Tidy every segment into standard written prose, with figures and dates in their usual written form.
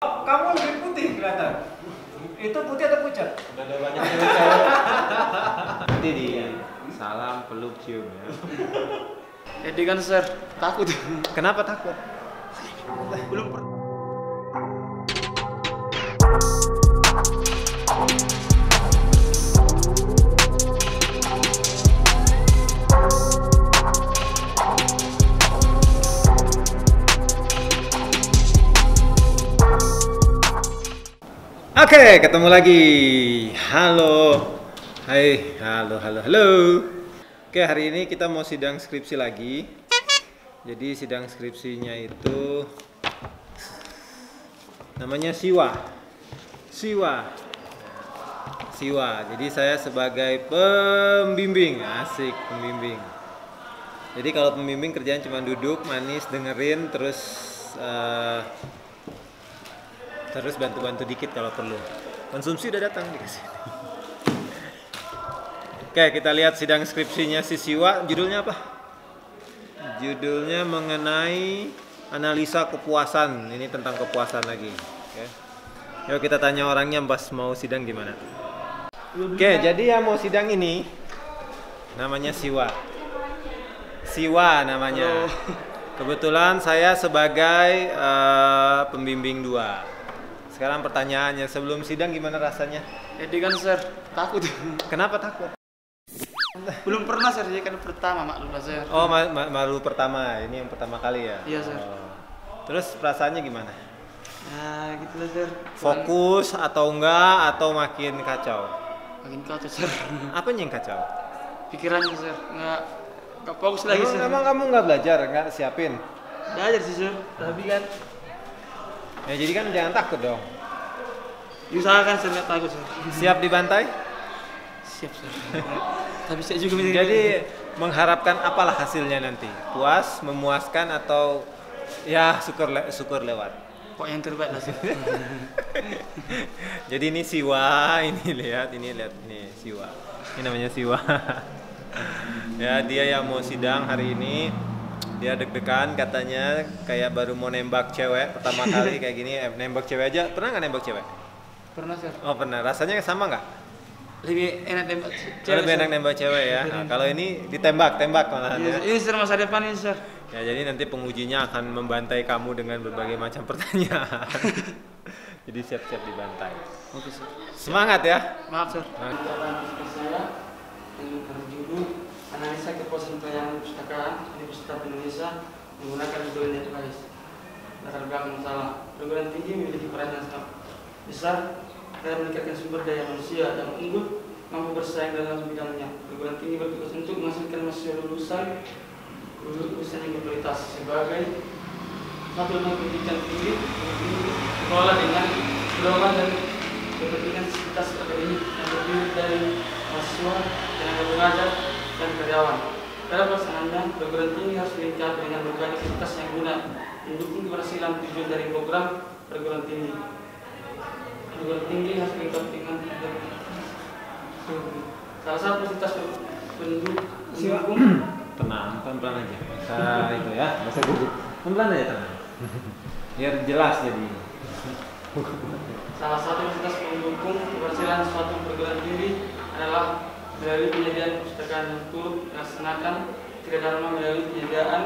Kamu lebih putih kelihatan. Itu putih atau pucat? Udah ada banyak cewek-cewek. Nanti di salam peluk cium ya. Jadi kan sir, takut. Kenapa takut? Belum pernah. Oke, ketemu lagi. Halo. Hai, halo. Oke, hari ini kita mau sidang skripsi lagi. Jadi sidang skripsinya itu namanya Siwa. Jadi saya sebagai pembimbing, asik pembimbing. Jadi kalau pembimbing kerjaan cuma duduk, manis, dengerin, terus bantu-bantu dikit kalau perlu. Konsumsi udah datang dikasih. Oke, kita lihat sidang skripsinya si Siwa. Judulnya apa? Judulnya mengenai analisa kepuasan. Ini tentang kepuasan lagi. Oke. Yuk kita tanya orangnya pas mau sidang gimana. Oke, jadi yang mau sidang ini namanya Siwa namanya. Kebetulan saya sebagai pembimbing 2. Sekarang pertanyaannya, sebelum sidang gimana rasanya? Jadi kan sir, takut. Kenapa takut? Belum pernah sir, jadi kan pertama maklum lah sir. Oh, baru pertama, ini yang pertama kali ya? Iya sir. Oh. Terus perasaannya gimana? Ya gitu lah sir. Fokus atau enggak, atau makin kacau? Makin kacau sir. Apanya yang kacau? Pikirannya sir, nggak fokus lagi sir. Emang kamu nggak belajar, nggak siapin? Belajar sih sir, tapi kan Ya jadi kan jangan takut dong. diusahakan sir, nggak takut sir. Siap dibantai? Siap sir. Tapi saya juga Jadi mengharapkan apalah hasilnya nanti? Puas, memuaskan, atau ya syukur lewat? kok yang terbaik lah sir. Jadi ini Siwa, ini lihat ini Siwa. Ini namanya Siwa. Ya dia yang mau sidang hari ini. Dia deg-degan katanya, kayak baru mau nembak cewek pertama kali kayak gini. Nembak cewek aja, pernah nggak nembak cewek? Pernah sir. Oh pernah. Rasanya sama nggak? Lebih enak tembak Lebih enak nembak cewek ya. Nah, kalau ini ditembak malahan ya. Ini sir masa depan ini sir. Ya jadi nanti pengujinya akan membantai kamu dengan berbagai macam pertanyaan. Jadi siap-siap dibantai. Oke sir. Semangat ya. Maaf sir. Kegiatan saya yang berjudul analisa kepuasan pelayanan perpustakaan Universitas Indonesia menggunakan metode Netwise. Latar belakang masalah, perguruan tinggi memiliki peran yang sangat besar dalam meningkatkan sumber daya manusia yang unggul mampu bersaing dalam bidangnya. Perguruan tinggi bertugas untuk menghasilkan mahasiswa lulusan yang berkualitas sebagai satu lembaga pendidikan tinggi dikelola dengan dorongan dan kepentingan sivitas akademik yang terdiri dari mahasiswa, tenaga pengajar, dan karyawan. Dalam pelaksanaannya, perguruan tinggi harus dilengkapi dengan berbagai aktivitas yang guna mendukung keberhasilan tujuan dari program perguruan tinggi. Perguruan tinggi harus dilengkapi dengan salah satu fasilitas pendukung. Tenang, pelan-pelan aja. Bisa itu ya, bisa duduk. Pelan-pelan aja tenang. Biar jelas jadi. Salah satu fasilitas pendukung keberhasilan suatu perguruan tinggi adalah melalui penyediaan perpustakaan yang turut dilaksanakan tidak dalam melalui penyediaan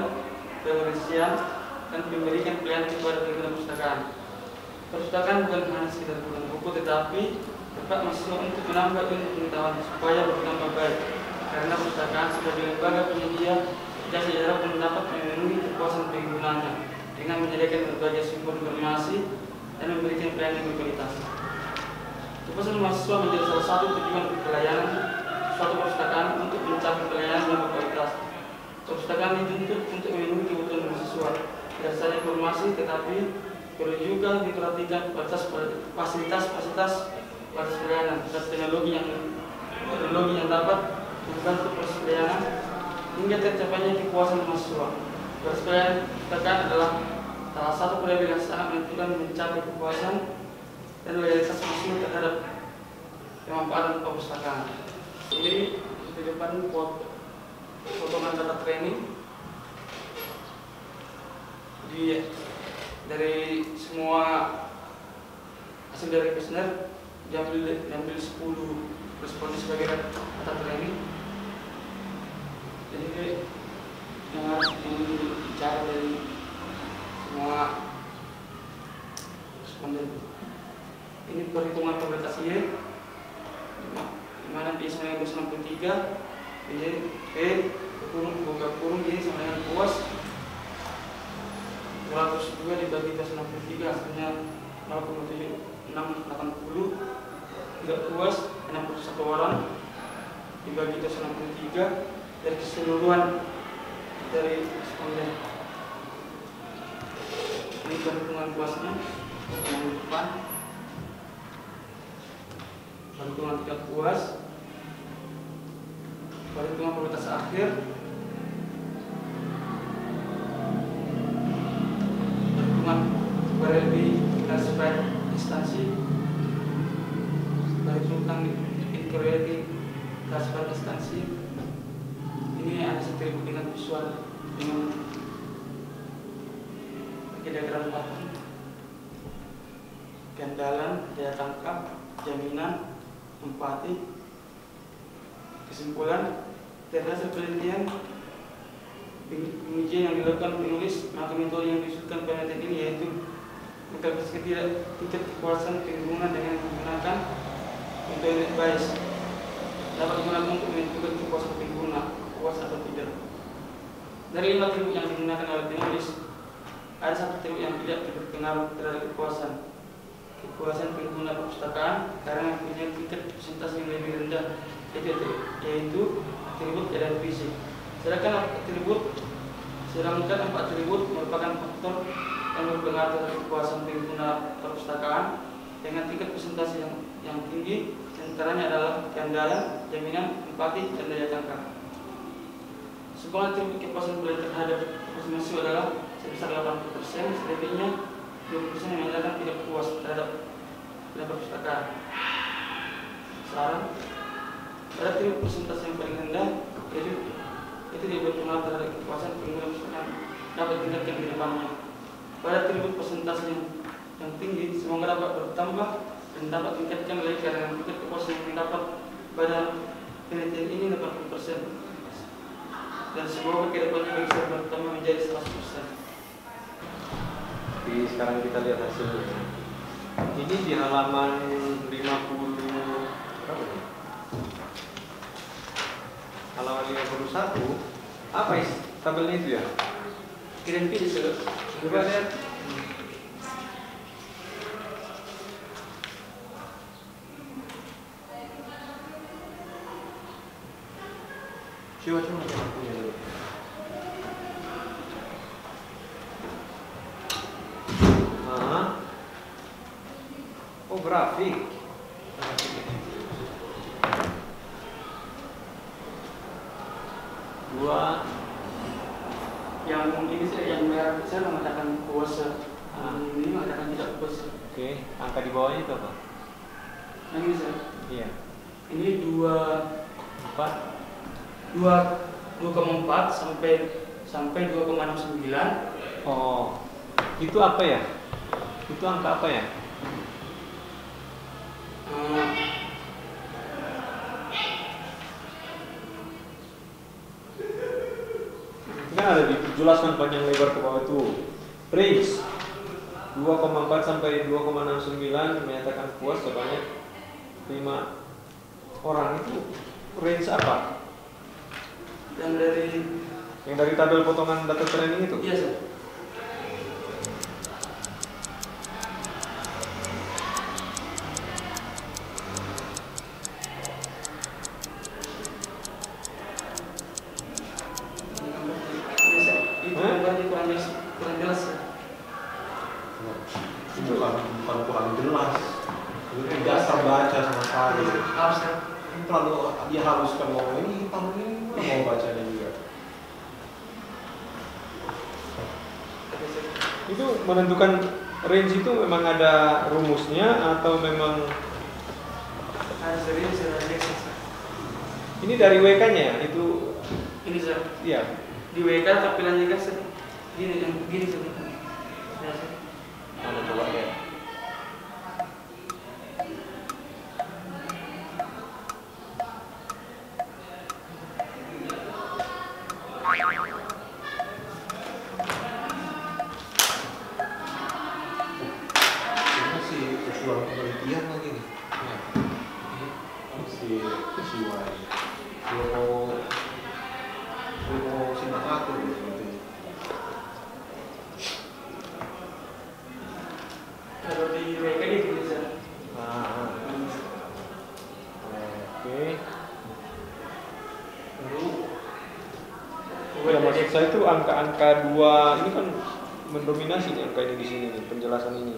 pembersihan dan memberikan pelayanan kepada pengguna perpustakaan. Perpustakaan bukan hanya sekedar bukan buku, tetapi tempat mahasiswa untuk menambah ilmu pengetahuan supaya bertambah baik. Karena perpustakaan sebagai lembaga penyedia jasa dapat mendapat memenuhi kepuasan penggunanya dengan menyediakan berbagai sumber informasi dan memberikan pelayanan yang berkualitas. Kepuasan mahasiswa menjadi salah satu tujuan pelayanan suatu perpustakaan untuk mencapai pelayanan yang berkualitas. Perpustakaan dituntut untuk memenuhi kebutuhan mahasiswa, tidak saja informasi, tetapi perlu juga diperhatikan fasilitas pelayanan dan teknologi yang dapat membantu proses pelayanan hingga tercapainya kepuasan mahasiswa. Proses perpustakaan adalah salah satu variabel yang sangat menentukan mencapai kepuasan dan loyalitas mahasiswa terhadap pemanfaatan perpustakaan. Ini di depan potongan data training dari semua hasil dari kuesioner diambil 10 responden sebagai data training. Jadi yang harus dicari dari semua responden ini perhitungan probabilitas Y, dimana P sama dengan 63, jadi P buka kurung ini sama dengan puas 202 dibagi 63 hasilnya 0,7680. Tidak puas 61 orang dibagi 63 dari keseluruhan dari responden. Ini perhitungan puasnya yang depan, perhitungan tidak puas, perhitungan probabilitas akhir, perhitungan variabel classified instansi, perhitungan inferiority classified instansi. Ini ada atribut dengan visual dengan diagram pattern, keandalan, daya tangkap, jaminan, empati. Kesimpulan, dari hasil penelitian pengujian yang dilakukan penulis, maka metode yang diusulkan penelitian ini yaitu mengkalkulasi tingkat kepuasan pengguna dengan menggunakan metode bias dapat digunakan untuk menentukan kepuasan pengguna puas atau tidak. Dari 5 atribut yang digunakan oleh penulis, ada satu atribut yang tidak berpengaruh terhadap kepuasan pengguna perpustakaan karena mempunyai tingkat presentasi yang lebih rendah, yaitu atribut dan fisik. Sedangkan 4 atribut merupakan faktor yang berpengaruh terhadap kepuasan pengguna perpustakaan dengan tingkat presentasi yang tinggi, antaranya adalah keandalan, jaminan, empati, dan daya tangkap. Sebuah atribut kepuasan pelajar terhadap mahasiswa adalah sebesar 80%, selebihnya 20% yang menyatakan tidak puas terhadap perpustakaan. Saran, pada atribut presentasi yang paling rendah, itu tidak berpengaruh terhadap kepuasan pengguna perpustakaan dapat ditingkatkan di depannya. Pada atribut presentasi yang tinggi, semoga dapat bertambah dan dapat ditingkatkan lagi karena tingkat kepuasan yang didapat pada penelitian ini 80%. Dan semoga kedepannya bisa bertambah menjadi 100%. Jadi sekarang kita lihat hasilnya. Ini di halaman 50 berapa nih? Halaman 51. Apa isi tabelnya itu ya? Kirim pilih dulu. Coba lihat. Coba punya dulu. Oh, grafik. Dua. Yang ini yang merah saya mengatakan puasa, ini mengatakan tidak puasa. Oke, angka di bawahnya itu apa? Yang ini saya. Iya. Ini 2,4 sampai 2,69. Oh, itu apa ya? Itu angka apa ya? Kan ada dijelaskan panjang lebar ke bawah itu. Range 2,4 sampai 2,69 menyatakan puas sebanyak 5 orang. Itu range apa? Yang dari tabel potongan data training itu? Iya, Sir. Itu gambarnya kurang jelas, ya. Itu bukan kurang jelas. Itu dasar baca sama sekali. Harusnya. Terlalu dia haruskan ngomong ini hitam ini mau bacanya juga. Itu menentukan range itu memang ada rumusnya atau memang Harus dari ini saya rasa. ini dari WK-nya ya? Itu Ini, Sir. iya. Di WK tampilannya kan gini, yang gini sebenarnya. Ya, Sir. Mana coba ya? jual penelitian lagi nih. Ya. Si Siwa ini. Dia mau simak atur gitu. Kalau di WK ini bisa. Oke. Ya, maksud saya itu angka-angka 2 ini kan mendominasi nih angka ini di sini nih, penjelasan ini.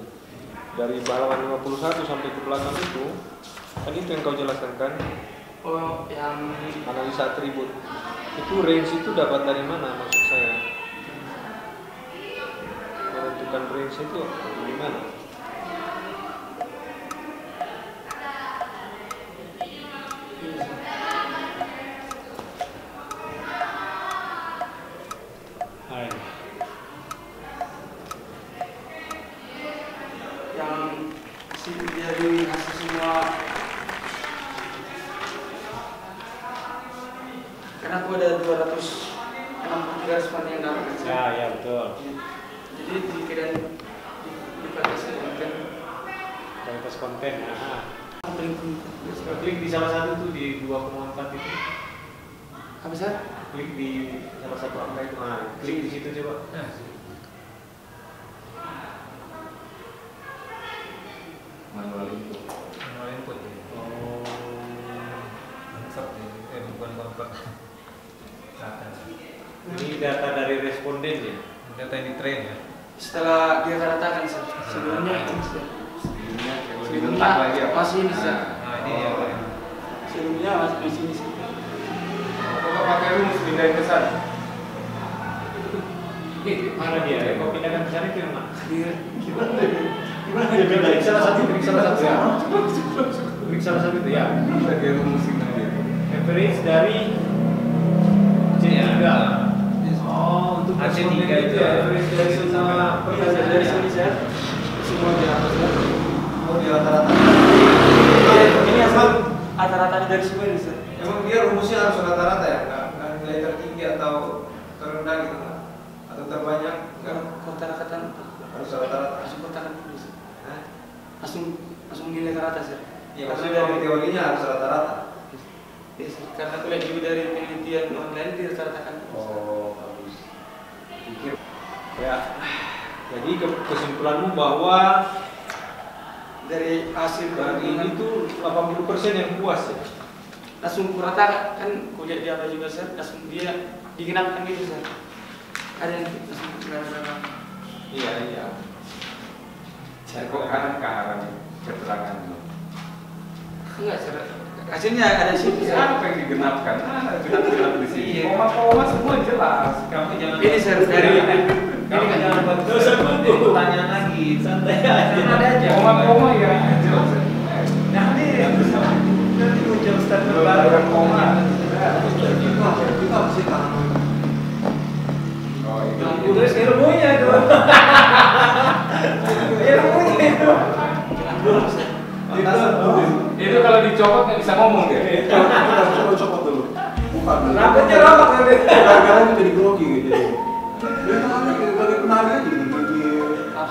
Dari halaman 51 sampai ke belakang itu, kan itu yang kau jelaskan kan? Oh, yang Analisa atribut. Itu range itu dapat dari mana maksud saya? Menentukan range itu gimana? yang dari hasil semua, karena aku ada 263 respon yang dapat. Ya betul. Jadi dikirain dibatasi konten. Kualitas konten. Paling Klik di salah satu tuh di 2,4 itu. apa sih? Klik di salah satu angka itu. Nah, klik di situ coba. Manual input. Oh. Bukan konvert. Ini data dari responden ya. Data yang di train ya. Setelah dia ratakan sebelumnya Dibentak lagi ya. masih ini sih. Nah ini ya. Sebelumnya masih ini sih. Kok pakai rumus pindahin ke sana? Mana dia? Kau pindahkan ke sana itu yang mana? Gimana Dia pindah salah satu ya. Klik salah satu itu ya. Kita dia rumusin aja. Average dari C3. Oh, untuk AC3 responden itu ya. average dari semua pertanyaan dari ya. sini saya semua di atas. Oh, di rata-rata. Ini asal rata-rata dari semua ini sih. Emang dia rumusnya harus rata-rata ya? Nggak nilai tertinggi atau terendah gitu nggak? Atau terbanyak? Nggak? Kota-kota Harus rata-rata. langsung kotakan dulu sih. Langsung nilai ke atas ya. Ya maksudnya dari teorinya harus rata-rata. Yes, karena aku lihat juga dari penelitian online di rata-ratakan. Oh, bagus. Pikir ya. Jadi kesimpulanmu bahwa Dari hasil berarti ini tuh 80% yang puas ya? langsung kurata kan kuliah di apa juga sih, langsung dia digenapkan gitu sih. Ada yang langsung kurata. Iya. Saya kok kanan ke arah keterangan lo. Enggak sih. Hasilnya ada sih. Siapa yang digenapkan? Genap di sini. Koma-koma semua jelas. Kamu jangan. Ini sir dari Kamu ini jangan buat pertanyaan lagi. Santai aja. Santai aja. Koma-koma ya. Jelas. Nah ini nanti ujian standar baru Koma. itu apa sih Kang? Oh itu. Terus ilmunya dong. Ilmunya itu. Itu kalau dicopot nggak bisa ngomong deh. Coba copot dulu. Bukan dulu. Rambutnya rapat nanti. Gara-gara itu jadi grogi gitu. Dia tangannya kayak lagi penari aja gitu. Hah?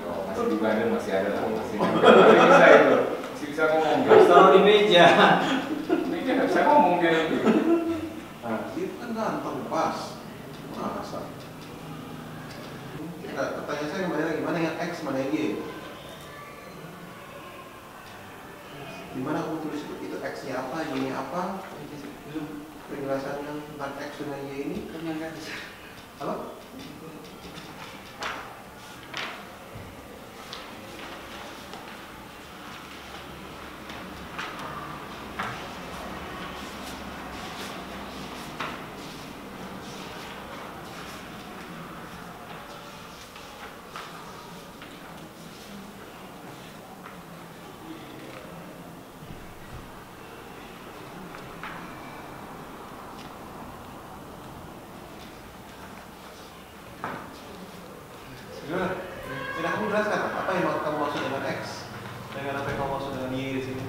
Oh, masih juga ada masih bisa itu. Masih bisa ngomong. Terus taruh di meja. Ini kan nggak bisa ngomong dia. Nah, itu kan gampang pas. Masa? Nah, pertanyaan saya kembali lagi, mana yang X, mana yang Y? Dimana aku tulis itu X-nya apa, Y-nya apa? belum Penjelasannya tentang X dengan Y ini ternyata apa? Sudah, tidak kamu jelaskan apa yang kamu maksud dengan X dengan apa yang kamu maksud dengan Y di sini?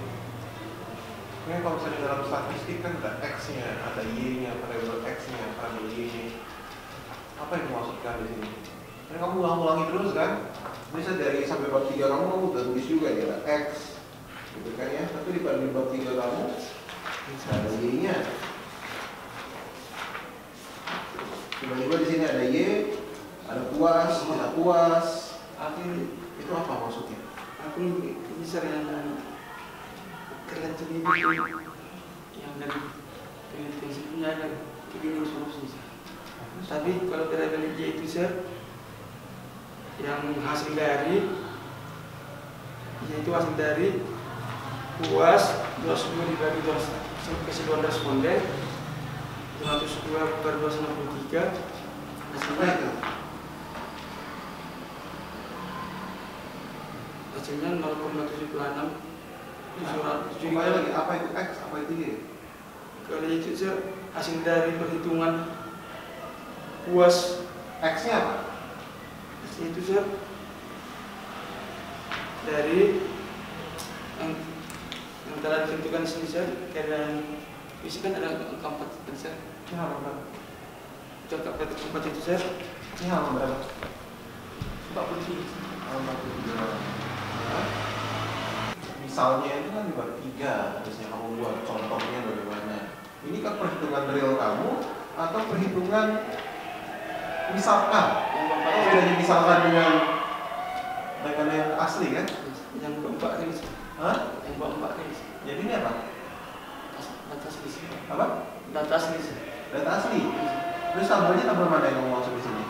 Ini kalau misalnya dalam statistik kan ada X-nya, ada Y-nya, variabel X-nya, variabel Y-nya. Apa yang kamu maksudkan di sini? Karena kamu ulang-ulangi terus kan. Bisa dari sampai bab 3 kamu tulis juga ya ada X, gitu kan ya. Tapi di bab 3 kamu ada Y-nya. Tiba-tiba di sini ada Y, ada puas, tidak puas. Aku Itu apa maksudnya? bisa yang kalian tuh yang dari penelitian sebelumnya ada begini solusi. Tapi kalau kita balik Y itu sir, yang hasil dari yaitu hasil dari puas 210 dibagi 2 keseluruhan responden 202 per 263 hasilnya itu hasilnya 0,76 Kembali lagi, apa itu X, apa itu Y? kalau itu sir, hasil dari perhitungan puas X-nya apa? itu sir dari yang telah ditentukan di sini sir, keadaan fisik kan ada angka 4 kan sir. Ini halaman berapa? Itu angka 4 itu sir. Ini halaman berapa? 43. Halaman 43. Nah, misalnya itu kan di bab 3 harusnya kamu buat contohnya bagaimana. Ini kan perhitungan real kamu atau perhitungan misalkan? Apa bedanya misalkan dengan yang asli kan? Yang keempat ini sir. Hah? Yang keempat ini sir. Jadi ini apa? Data asli sir. Apa? Data asli sir. Data asli. Terus tabelnya tabel mana yang kamu maksud di sini?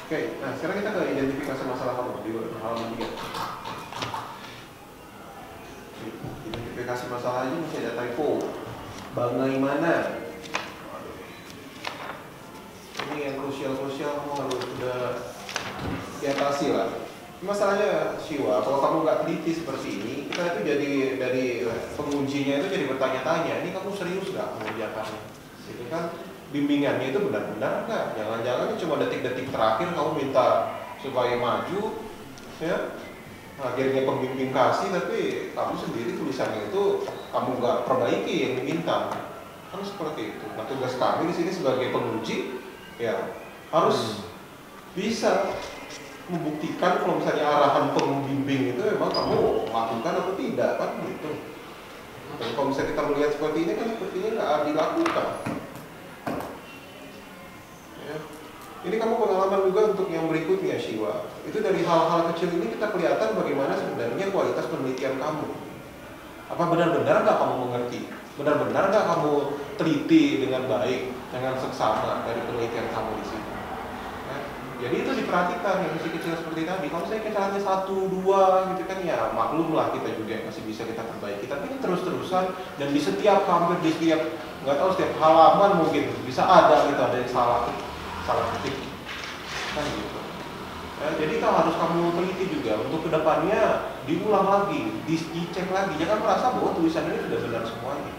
Oke, nah sekarang kita ke identifikasi masalah kamu di halaman 3. Identifikasi masalah aja masih ada typo. Bagaimana? Ini yang krusial-krusial kamu harus sudah diatasi lah. Masalahnya Siwa, kalau kamu nggak teliti seperti ini, kita itu jadi dari pengujinya itu jadi bertanya-tanya, ini kamu serius nggak mengerjakannya? Gitu kan? Bimbingannya itu benar-benar nggak? Jangan-jangan cuma detik-detik terakhir kamu minta supaya maju, ya? Akhirnya pembimbing kasih, tapi kamu sendiri tulisannya itu kamu nggak perbaiki yang diminta. Kan seperti itu. Nah tugas kami di sini sebagai penguji, ya harus bisa membuktikan kalau misalnya arahan pembimbing itu memang kamu lakukan atau tidak kan gitu. Dan kalau misalnya kita melihat seperti ini kan sepertinya nggak dilakukan. Ya. Ini kamu pengalaman juga untuk yang berikutnya Siwa. Itu dari hal-hal kecil ini kita kelihatan bagaimana sebenarnya kualitas penelitian kamu. Apa benar-benar nggak kamu mengerti? Benar-benar nggak kamu teliti dengan baik, dengan seksama dari penelitian kamu di sini? Jadi itu diperhatikan yang kecil-kecil seperti tadi. Kalau saya kesalahannya 1, 2 gitu kan ya maklum lah kita juga masih bisa kita perbaiki. Tapi ini terus-terusan dan di setiap hampir di setiap nggak tahu setiap halaman mungkin bisa ada gitu ada yang salah ketik kan gitu. Ya, jadi itu harus kamu teliti juga untuk kedepannya diulang lagi, dicek lagi. Jangan merasa bahwa tulisan ini sudah benar semuanya.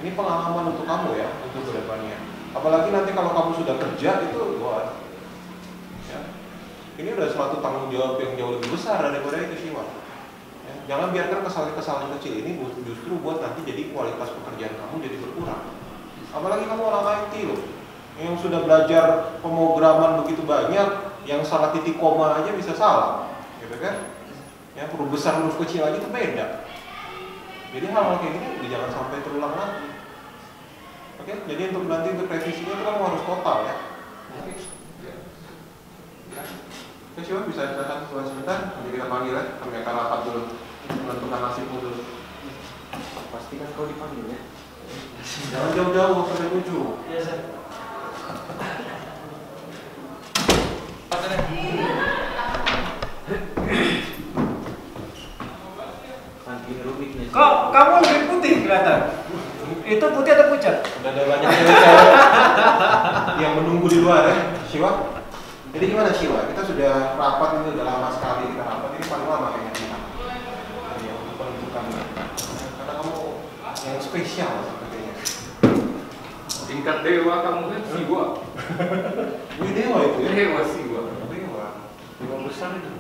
Ini pengalaman untuk kamu ya untuk kedepannya. Apalagi nanti kalau kamu sudah kerja itu wah. Ini udah suatu tanggung jawab yang jauh lebih besar daripada itu sih, Wak. Ya, jangan biarkan kesalahan-kesalahan kecil ini justru buat nanti jadi kualitas pekerjaan kamu jadi berkurang. Apalagi kamu orang IT loh, yang sudah belajar pemrograman begitu banyak, yang salah titik koma aja bisa salah, gitu kan? Ya, huruf besar huruf kecil aja itu beda. Jadi hal-hal kayak gini jangan sampai terulang lagi. Oke, jadi untuk nanti untuk revisinya itu kamu harus total ya. Oke. Oke, coba bisa datang sebentar, nanti kita panggil ya, kami akan rapat dulu, menentukan nasibmu dulu. Pastikan kau dipanggil ya. Jangan jauh-jauh sampai ujung. Iya sir. Kok kamu lebih putih kelihatan? Itu putih atau pucat? Udah ada banyak cewek-cewek yang menunggu di luar ya, Siwa. Jadi gimana Siwa? Kita sudah rapat ini udah lama sekali kita rapat ini paling lama kayaknya kita. Ya, untuk penentukan. Karena kamu yang spesial sepertinya. Tingkat dewa kamu kan Siwa. Wih dewa itu ya? Dewa Siwa. Dewa. Dewa besar itu.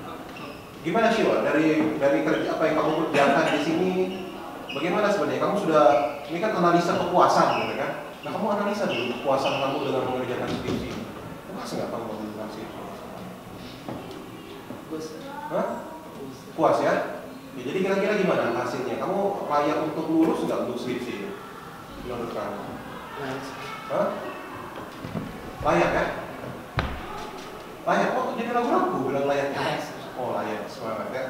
Gimana Siwa? Dari kerja apa yang kamu kerjakan di sini? Bagaimana sebenarnya? Kamu sudah ini kan analisa kepuasan gitu kan? Nah kamu analisa dulu kepuasan kamu dengan mengerjakan skripsi. Puas nggak kamu mengerjakan skripsi? Hah? Puas ya? Ya, jadi kira-kira gimana hasilnya? Kamu layak untuk lulus nggak untuk skripsi? Menurut kamu? Hah? Layak ya? Layak? Oh jadi ragu-ragu bilang layak ya? Oh layak, semangat ya.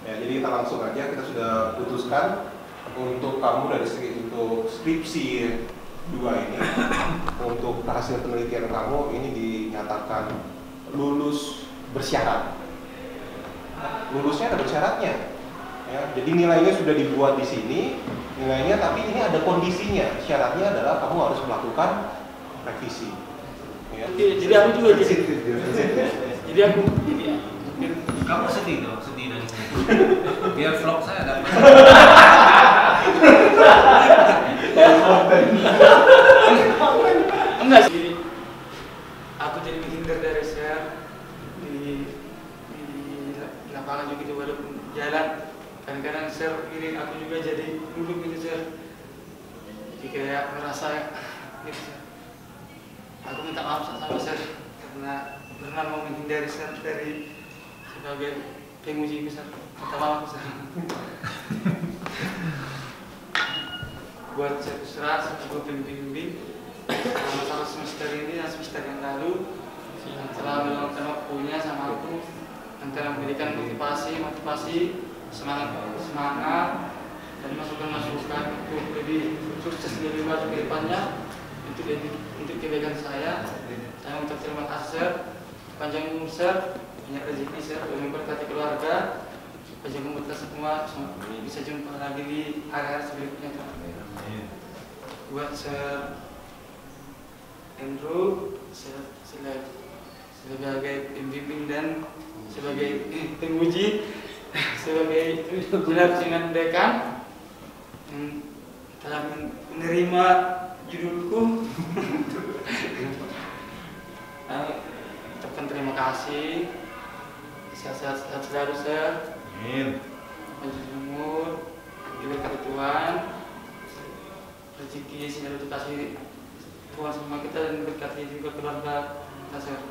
Ya jadi kita langsung aja, kita sudah putuskan untuk kamu dari segi untuk skripsi 2 ini, untuk hasil penelitian kamu ini dinyatakan lulus bersyarat. Lulusnya ada bersyaratnya, ya. Jadi nilainya sudah dibuat di sini, nilainya, tapi ini ada kondisinya. Syaratnya adalah kamu harus melakukan revisi. Ya. Jadi aku juga jadi aku Kamu sedih dong, sedih dari sini. Biar vlog saya dapat. enggak sih. Aku jadi menghindar dari share di lapangan juga gitu, walaupun jalan kadang-kadang share ini aku juga jadi duduk gitu share. Jadi kayak merasa gitu share. Aku minta maaf sama share karena pernah mau menghindari share dari sebagai penguji besar. Minta maaf share. Buat saya berserah sebagai pembimbing selama semester ini dan semester yang lalu yang telah meluangkan waktunya sama aku, yang telah memberikan motivasi, semangat dan masukan untuk lebih sukses, lebih maju ke depannya untuk kebaikan saya. Saya mengucap terima kasih, panjang umur Sir, banyak rezeki Sir, memberkati keluarga, panjang umur kita semua, bisa jumpa lagi di area selanjutnya. Buat Sir Andrew, sebagai pembimbing dan sebagai penguji, sebagai pelaksana dekan yang telah menerima judulku. Ucapkan terima kasih, sehat-sehat selalu Sir. Amin. Panjang umur, diberkati Tuhan, rezeki selalu dikasih Tuhan sama kita dan berkati juga keluarga kita Sir.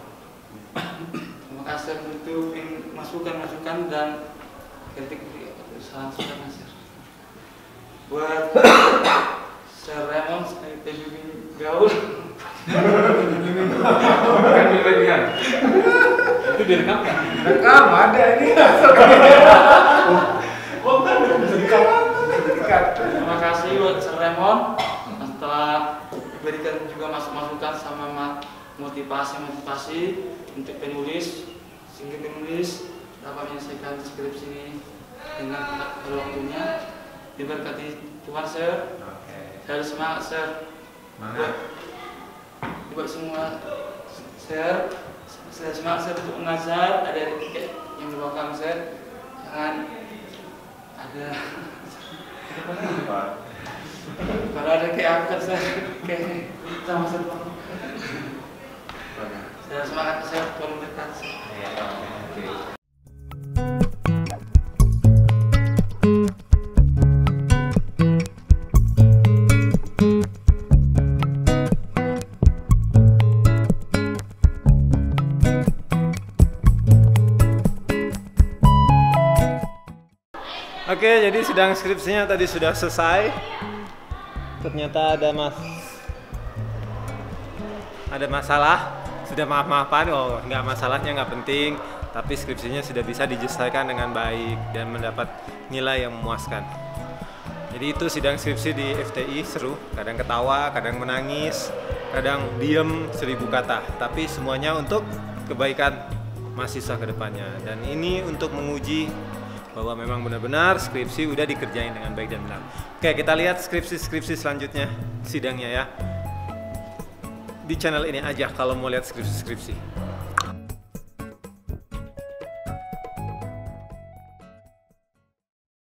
Terima kasih untuk masukan dan kritik saran-saran Sir. Buat Sir Raymond sebagai pembimbing gaul. Bukan pilihan. Itu direkam kan? Rekam ada ini. Terima kasih buat Sir Raymond setelah berikan juga masukan sama motivasi untuk penulis, sehingga penulis dapat menyelesaikan skripsi ini dengan tepat waktunya. Diberkati Tuhan Sir. Harus semangat Sir. Buat semua Sir, saya semangat Sir untuk mengajar. Ada tiket yang di belakang Sir. Jangan ada kalau ada kayak angkat Sir, kayak sama Sir. Saya semangat Sir, tolong dekat Sir. Oke, jadi sidang skripsinya tadi sudah selesai. Ternyata ada masalah. Sudah maaf-maafan, oh nggak, masalahnya nggak penting. Tapi skripsinya sudah bisa diselesaikan dengan baik dan mendapat nilai yang memuaskan. Jadi itu sidang skripsi di FTI, seru. Kadang ketawa, kadang menangis, kadang diem 1000 kata. Tapi semuanya untuk kebaikan mahasiswa ke depannya. Dan ini untuk menguji bahwa memang benar-benar skripsi udah dikerjain dengan baik dan benar. Oke, kita lihat skripsi selanjutnya sidangnya ya. Di channel ini aja kalau mau lihat skripsi.